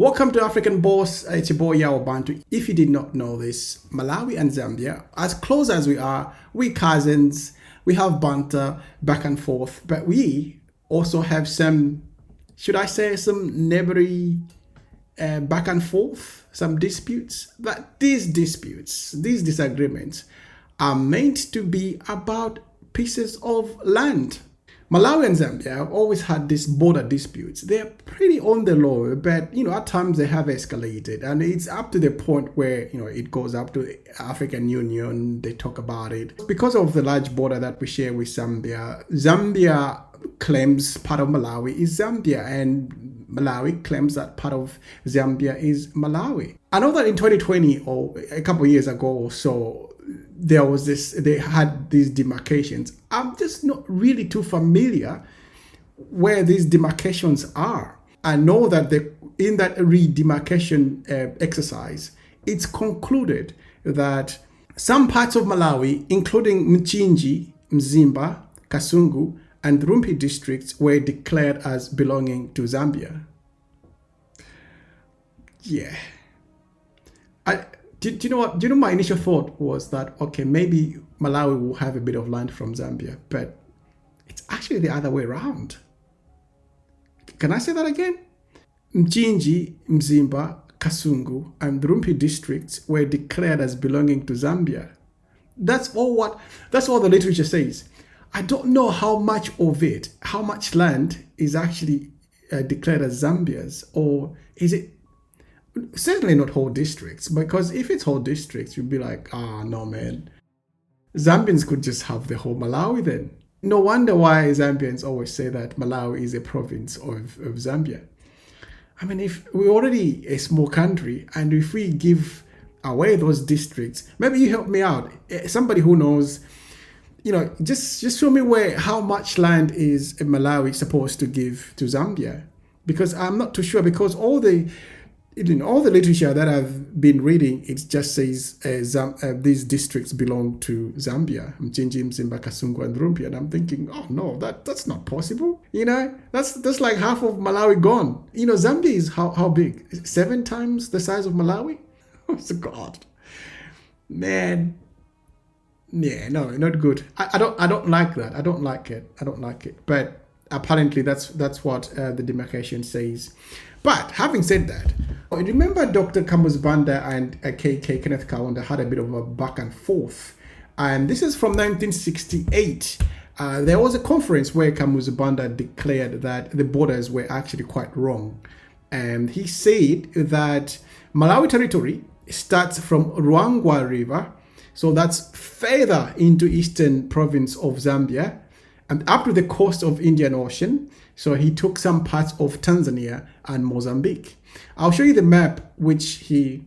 Welcome to African Boss. It's your boy Yao Bantu. If you did not know this, Malawi and Zambia, as close as we are, we cousins, we have banter back and forth, but we also have some, should I say, some neighboring back and forth, some disputes. But these disputes, these disagreements are meant to be about pieces of land. Malawi and Zambia have always had these border disputes. They're pretty on the low, but at times they have escalated, and it's up to the point where it goes up to African Union. They talk about it because of the large border that we share with Zambia. Zambia claims part of Malawi is Zambia, and Malawi claims that part of Zambia is Malawi. I know that in 2020 or a couple of years ago or so, they had these demarcations. I'm just not really too familiar where these demarcations are. I know that in that redemarcation exercise, it's concluded that some parts of Malawi, including Mchinji, Mzimba, Kasungu, and Rumpi districts, were declared as belonging to Zambia. Yeah. Do you know what? Do you know my initial thought was that, okay, maybe Malawi will have a bit of land from Zambia, but it's actually the other way around. Can I say that again? Mchinji, Mzimba, Kasungu, and Rumpi districts were declared as belonging to Zambia. That's all the literature says. I don't know how much of it, how much land is actually declared as Zambia's, or is it certainly not whole districts, because if it's whole districts, you'd be like, no, man. Zambians could just have the whole Malawi then. No wonder why Zambians always say that Malawi is a province of Zambia. I mean, if we're already a small country, and if we give away those districts, maybe you help me out. Somebody who knows, just show me how much land is Malawi supposed to give to Zambia, because I'm not too sure, because all the literature that I've been reading, it just says these districts belong to Zambia, Mchinji, Mzimba, Kasungu, and Rumpi, and I'm thinking, oh no, that's not possible. That's like half of Malawi gone. Zambia is how big? 7 times the size of Malawi? Oh God, man. Yeah, no, not good. I don't like that. I don't like it. But apparently that's what the demarcation says. But having said that, remember Dr. Kamuzibanda and KK Kenneth Kaunda had a bit of a back and forth. And this is from 1968. There was a conference where Kamuzibanda declared that the borders were actually quite wrong. And he said that Malawi territory starts from Ruangwa River, so that's further into eastern province of Zambia, and up to the coast of Indian Ocean. So he took some parts of Tanzania and Mozambique. I'll show you the map which he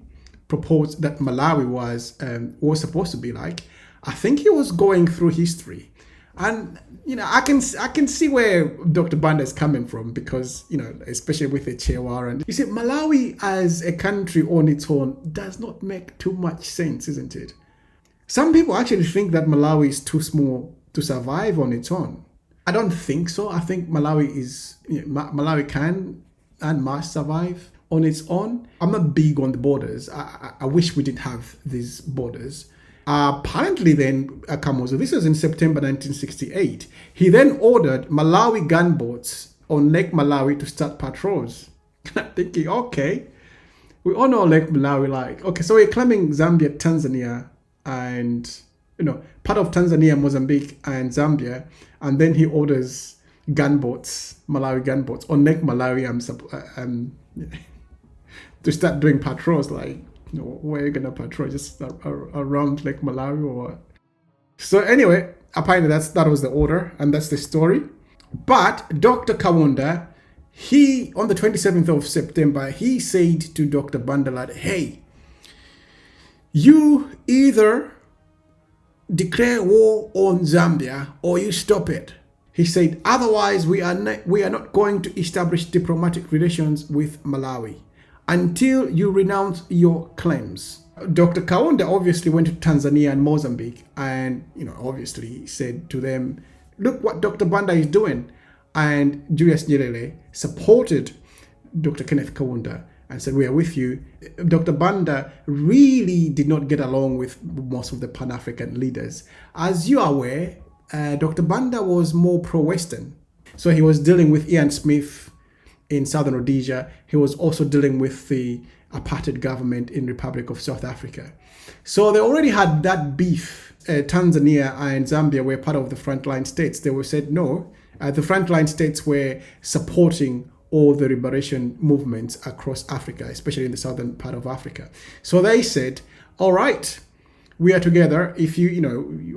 proposed that Malawi was supposed to be like. I think he was going through history, and I can see where Dr. Banda is coming from, because especially with the Chewa, and you see Malawi as a country on its own does not make too much sense, isn't it? Some people actually think that Malawi is too small to survive on its own. I don't think so. I think Malawi can and must survive on its own. I'm not big on the borders. I wish we didn't have these borders. Apparently then, Kamuzu, this was in September 1968, he then ordered Malawi gunboats on Lake Malawi to start patrols. I'm thinking, okay, we all know Lake Malawi, okay, so we're claiming Zambia, Tanzania, and part of Tanzania, Mozambique, and Zambia, and then he orders Malawi gunboats on Lake Malawi to start doing patrols. Where are you gonna patrol? Just around Lake Malawi or what? So anyway, apparently that was the order, and that's the story. But Dr. Kaunda, he on the 27th of September, he said to Dr. Bandalat, hey, you either declare war on Zambia or you stop it. He said, otherwise we are not going to establish diplomatic relations with Malawi until you renounce your claims. Dr. Kaunda obviously went to Tanzania and Mozambique, and obviously said to them, look what Dr. Banda is doing. And Julius Nyerere supported Dr. Kenneth Kaunda and said, we are with you. Dr. Banda really did not get along with most of the Pan-African leaders. As you are aware, Dr. Banda was more pro-Western. So he was dealing with Ian Smith in Southern Rhodesia. He was also dealing with the apartheid government in Republic of South Africa. So they already had that beef. Tanzania and Zambia were part of the frontline states. They were said no. The frontline states were supporting all the liberation movements across Africa, especially in the southern part of Africa. So they said, all right, we are together. If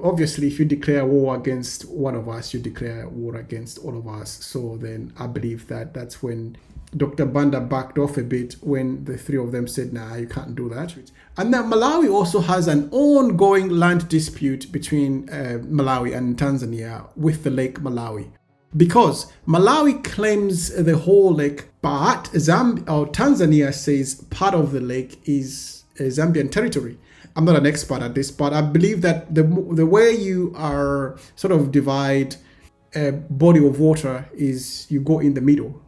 obviously, if you declare war against one of us, you declare war against all of us. So then I believe that's when Dr. Banda backed off a bit, when the three of them said, nah, you can't do that. And then Malawi also has an ongoing land dispute between Malawi and Tanzania with the Lake Malawi. Because Malawi claims the whole lake, but Tanzania says part of the lake is Zambian territory. I'm not an expert at this, but I believe that the way you are sort of divide a body of water is you go in the middle.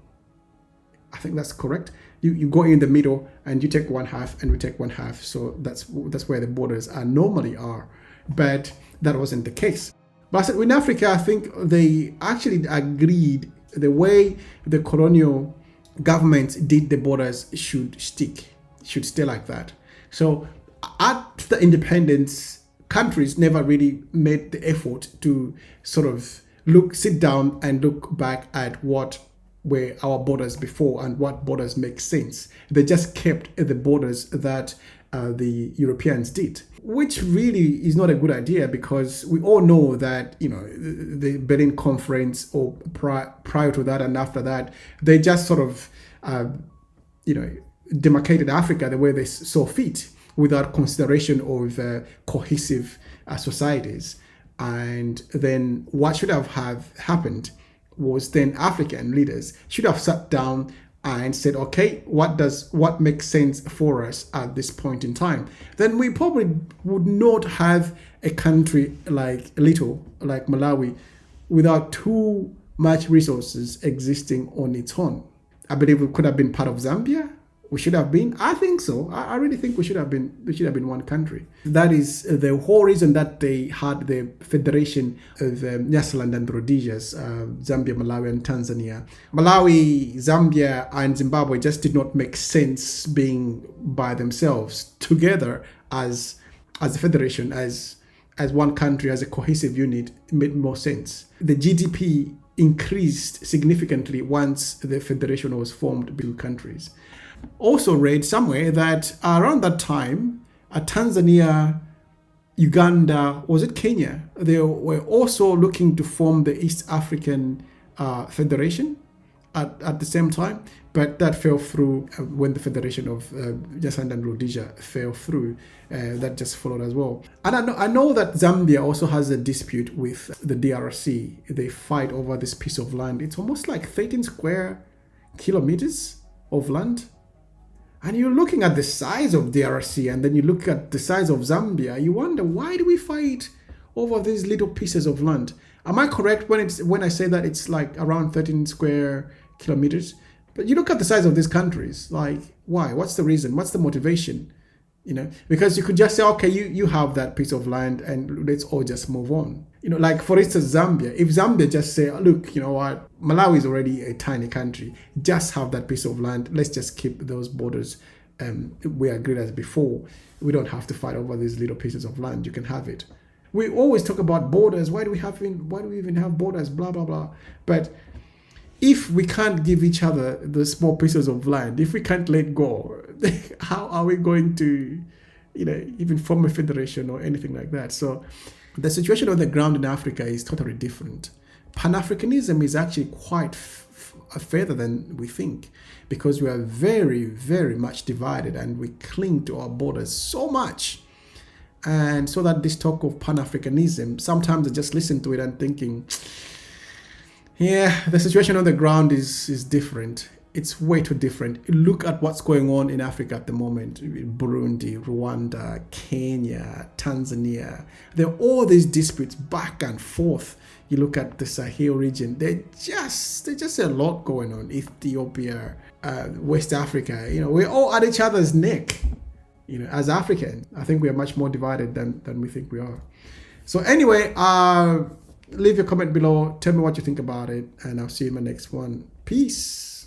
I think that's correct. You go in the middle and you take one half and we take one half. So that's where the borders normally are. But that wasn't the case. But in Africa, I think they actually agreed the way the colonial governments did the borders should stay like that. So after independence, countries never really made the effort to sort of sit down and look back at what were our borders before and what borders make sense. They just kept the borders that the Europeans did, which really is not a good idea, because we all know that the Berlin Conference, or prior to that and after that, they just sort of demarcated Africa the way they saw fit, without consideration of cohesive societies. And then what should have happened was then African leaders should have sat down and said, okay, what makes sense for us at this point in time? Then we probably would not have a country like Malawi without too much resources existing on its own. I believe we could have been part of Zambia. We should have been. I think so. I really think we should have been. We should have been one country. That is the whole reason that they had the Federation of Nyasaland and Rhodesias, Zambia, Malawi, and Tanzania. Malawi, Zambia, and Zimbabwe just did not make sense being by themselves. Together as a federation, as one country, as a cohesive unit, it made more sense. The GDP increased significantly once the federation was formed between countries. Also read somewhere that around that time, Tanzania, Uganda, was it Kenya? They were also looking to form the East African Federation at the same time, but that fell through when the Federation of Nyasaland and Rhodesia fell through. That just followed as well. And I know that Zambia also has a dispute with the DRC. They fight over this piece of land. It's almost like 13 square kilometers of land. And you're looking at the size of DRC, and then you look at the size of Zambia, you wonder, why do we fight over these little pieces of land? Am I correct when I say that it's like around 13 square kilometers? But you look at the size of these countries, like, why? What's the reason? What's the motivation? Because you could just say, okay, you have that piece of land and let's all just move on. Like for instance, Zambia. If Zambia just say, look, you know what, Malawi is already a tiny country, just have that piece of land. Let's just keep those borders. We agreed as before. We don't have to fight over these little pieces of land. You can have it. We always talk about borders. Why do we even have borders? Blah, blah, blah. But if we can't give each other the small pieces of land, if we can't let go, how are we going to, even form a federation or anything like that? So the situation on the ground in Africa is totally different. Pan-Africanism is actually quite further than we think, because we are very, very much divided and we cling to our borders so much. And so that this talk of Pan-Africanism, sometimes I just listen to it and thinking, yeah, the situation on the ground is different. It's way too different. Look at what's going on in Africa at the moment. Burundi, Rwanda, Kenya, Tanzania. There are all these disputes back and forth. You look at the Sahel region, there's just a lot going on. Ethiopia, West Africa, we're all at each other's neck. As Africans, I think we are much more divided than we think we are. So anyway, leave your comment below. Tell me what you think about it, and I'll see you in my next one. Peace.